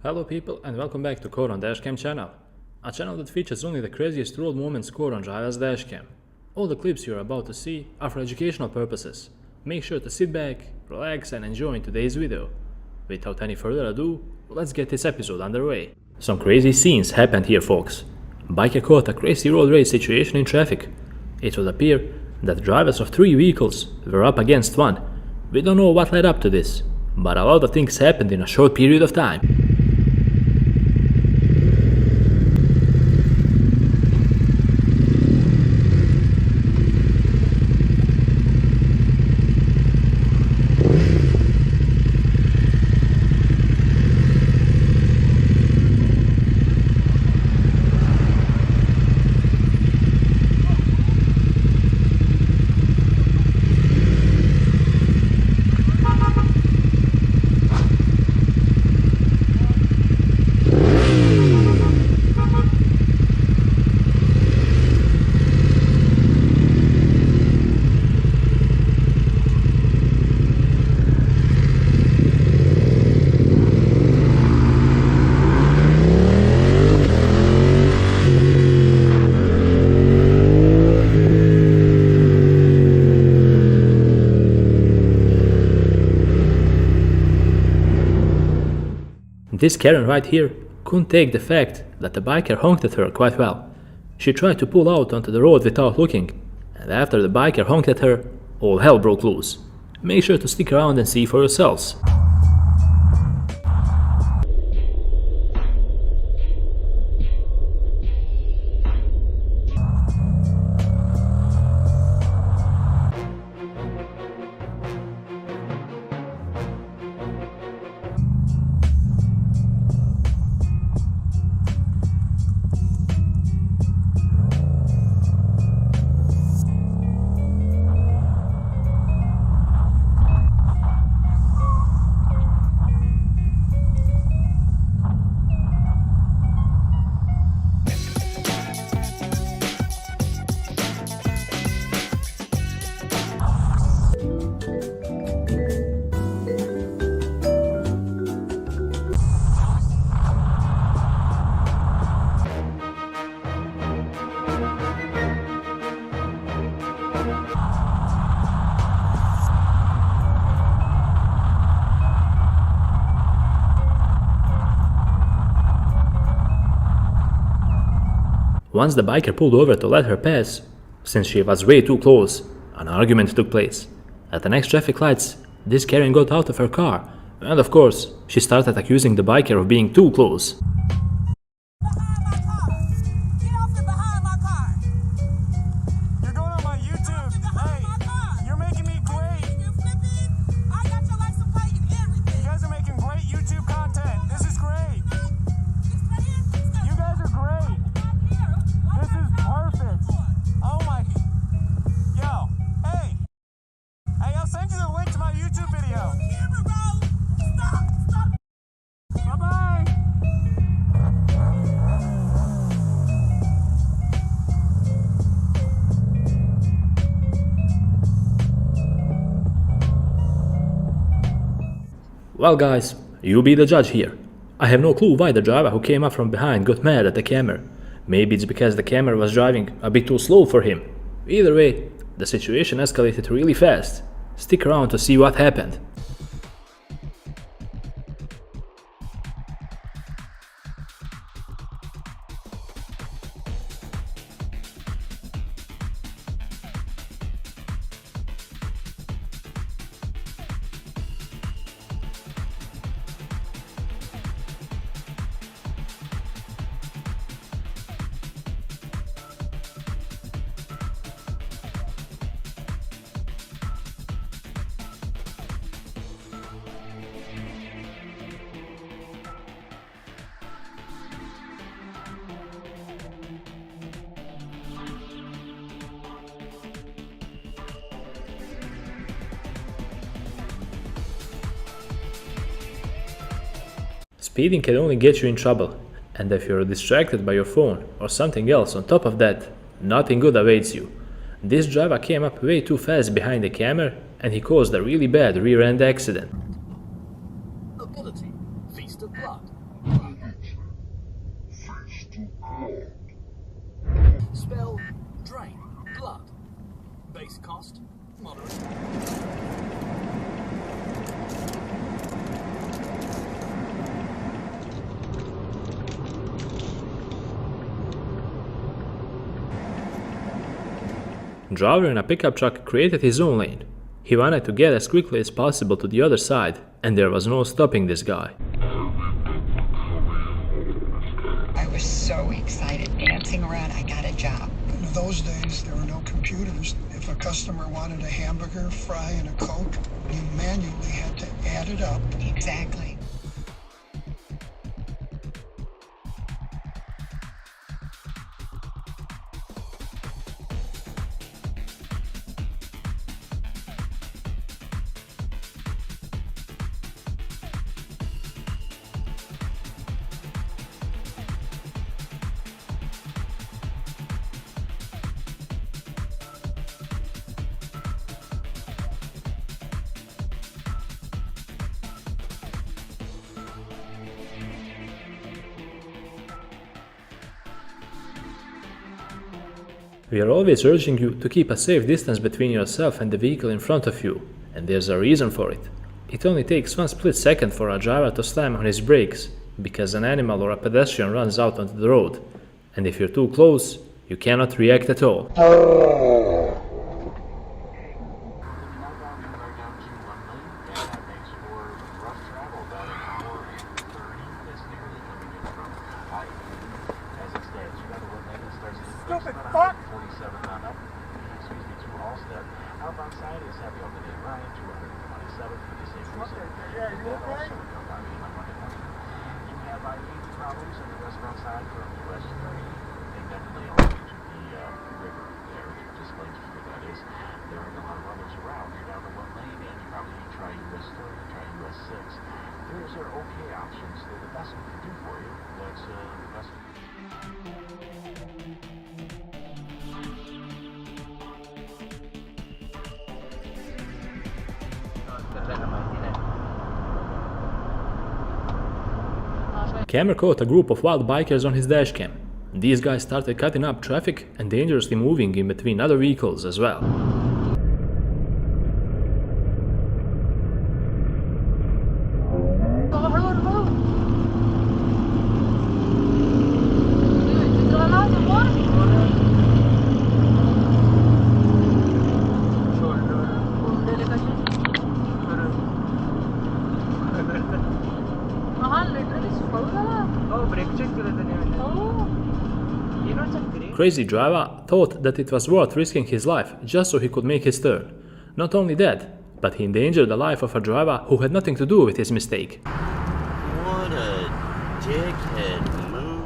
Hello people and welcome back to Krod Dashcam channel, a channel that features only the craziest road moments caught on Ridez Dashcam. All the clips you are about to see are for educational purposes. Make sure to sit back, relax and enjoy today's video. Without any further ado, let's get this episode underway. Some crazy scenes happened here, folks. Biker caught a crazy road rage situation in traffic. It would appear that drivers of 3 vehicles were up against one. We don't know what led up to this, but a lot of things happened in a short period of time. This Karen right here couldn't take the fact that the biker honked at her quite well. She tried to pull out onto the road without looking, and after the biker honked at her, all hell broke loose. Make sure to stick around and see for yourselves. Once the biker pulled over to let her pass, since she was way too close, an argument took place. At the next traffic lights, this Karen got out of her car, and of course, she started accusing the biker of being too close. Well guys, you be the judge here. I have no clue why the driver who came up from behind got mad at the camera. Maybe it's because the camera was driving a bit too slow for him. Either way, the situation escalated really fast. Stick around to see what happened. Speeding can only get you in trouble, and if you're distracted by your phone or something else on top of that, nothing good awaits you. This driver came up way too fast behind the camera and he caused a really bad rear-end accident. Ability, Feast of Blood. Base cost, moderate. Driver in a pickup truck created his own lane. He wanted to get as quickly as possible to the other side, and there was no stopping this guy. I was so excited, dancing around, I got a job. In those days, there were no computers. If a customer wanted a hamburger, fry, and a Coke, you manually had to add it up. Exactly. We are always urging you to keep a safe distance between yourself and the vehicle in front of you, and there's a reason for it. It only takes one split second for a driver to slam on his brakes, because an animal or a pedestrian runs out onto the road, and if you're too close, you cannot react at all. Stupid fuck! 47 on up. Excuse me, to Allstead. Outbound side is heavy on the name Ryan, 227 for the same reason. Yeah, you okay? You have I-80 problems on the westbound side from US 30. They definitely all to the river there. It displays where that is. There are a lot of others around. You're down to one lane, and you probably need to try US 30, try US 6. Those are okay options. They're the best we can do for you. That's the best we can do. Camera caught a group of wild bikers on his dashcam. These guys started cutting up traffic and dangerously moving in between other vehicles as well. Crazy driver thought that it was worth risking his life just so he could make his turn. Not only that, but he endangered the life of a driver who had nothing to do with his mistake. What a dickhead move.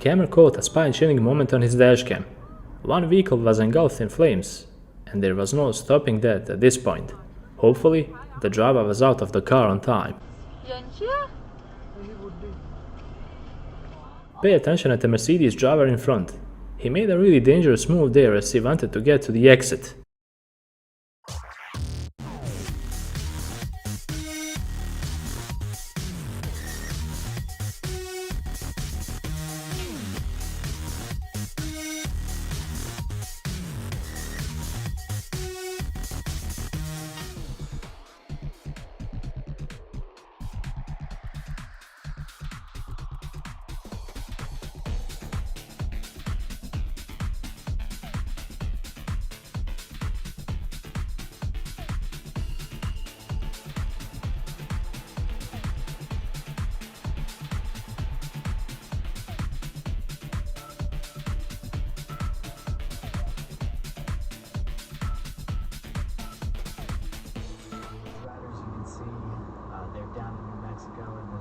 Camera caught a spine-chilling moment on his dashcam. One vehicle was engulfed in flames, and there was no stopping that at this point. Hopefully, the driver was out of the car on time. Pay attention at the Mercedes driver in front. He made a really dangerous move there as he wanted to get to the exit.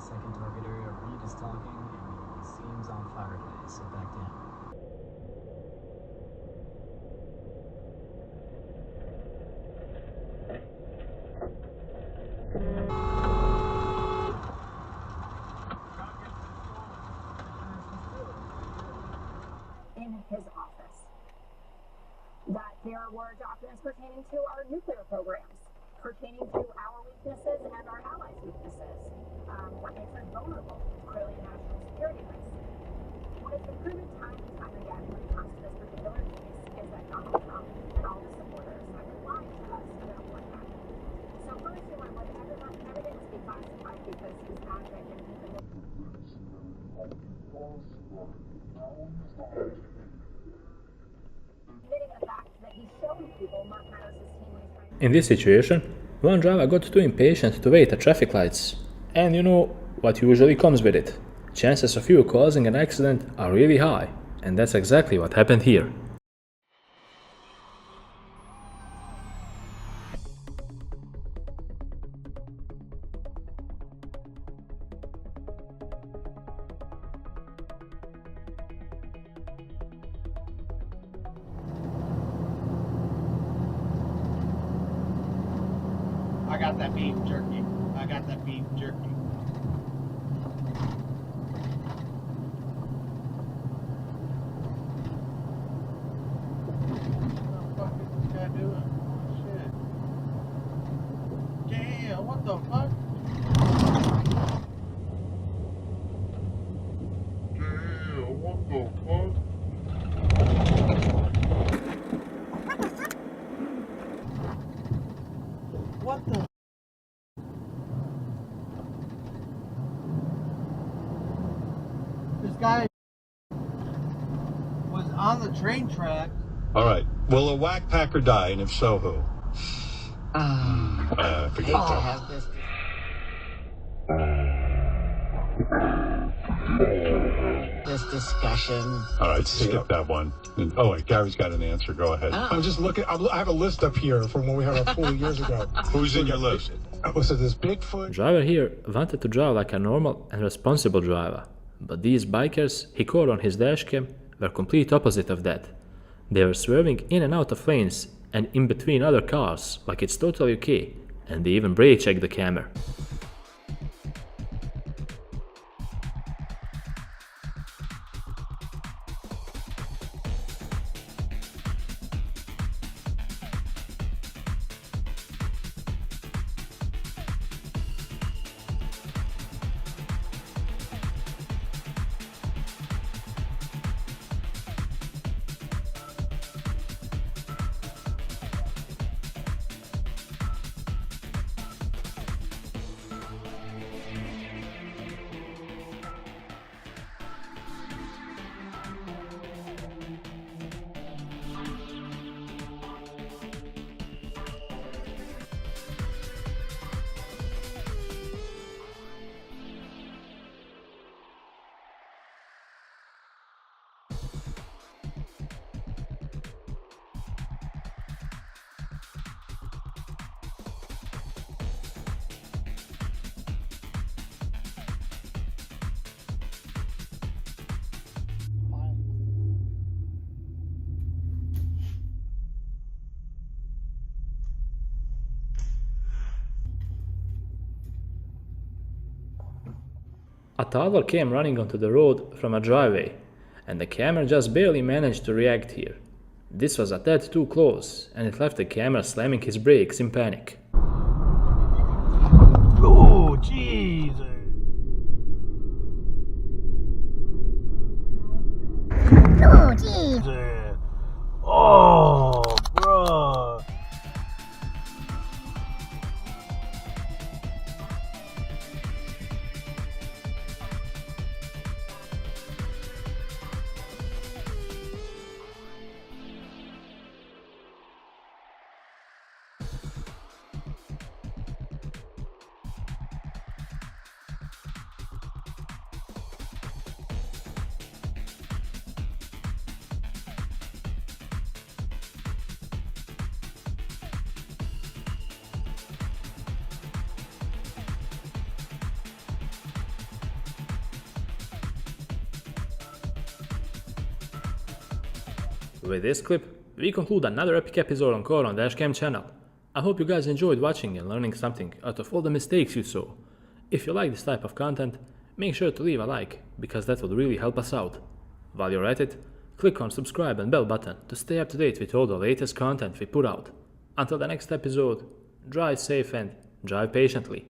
Second target area, Ridez talking, and he seems on fire today, so back down. In his office. There were documents pertaining to our nuclear programs, pertaining to our weaknesses and our allies' weaknesses. What makes us vulnerable, clearly a national security risk. What has been proven time and time again when it comes to this particular case is that Donald Trump and all the supporters have been lying to us about what happened. So first he went with everything must be classified because he's magic and he can admitting the fact that he showed people Mark Meadows' team when he's trying. In this situation, one driver got too impatient to wait at traffic lights, and you know what usually comes with it. Chances of you causing an accident are really high, and that's exactly what happened here. I got that beef jerky. I got that beef jerky. What the fuck is this guy doing? Shit. Damn, what the fuck? Damn, what the fuck? What the? This guy was on the train track. All right. Will a whack packer die, and if so, who? Forget that. have this. This discussion. All right, skip that one. And, oh wait, Gary's got an answer. Go ahead. I'm just looking. I have a list up here from when we had our pool years ago. Who's in your list? So this Bigfoot. Driver here wanted to drive like a normal and responsible driver, but these bikers he caught on his dashcam were complete opposite of that. They were swerving in and out of lanes and in between other cars like it's totally okay, and they even brake checked the camera. A toddler came running onto the road from a driveway, and the camera just barely managed to react here. This was a tad too close, and it left the camera slamming his brakes in panic. Oh, Jesus. Oh, geez. Oh, bro. With this clip, we conclude another epic episode on Krod Dashcam channel. I hope you guys enjoyed watching and learning something out of all the mistakes you saw. If you like this type of content, make sure to leave a like, because that would really help us out. While you're at it, Click on subscribe and bell button to stay up to date with all the latest content we put out. Until the next episode, drive safe and drive patiently.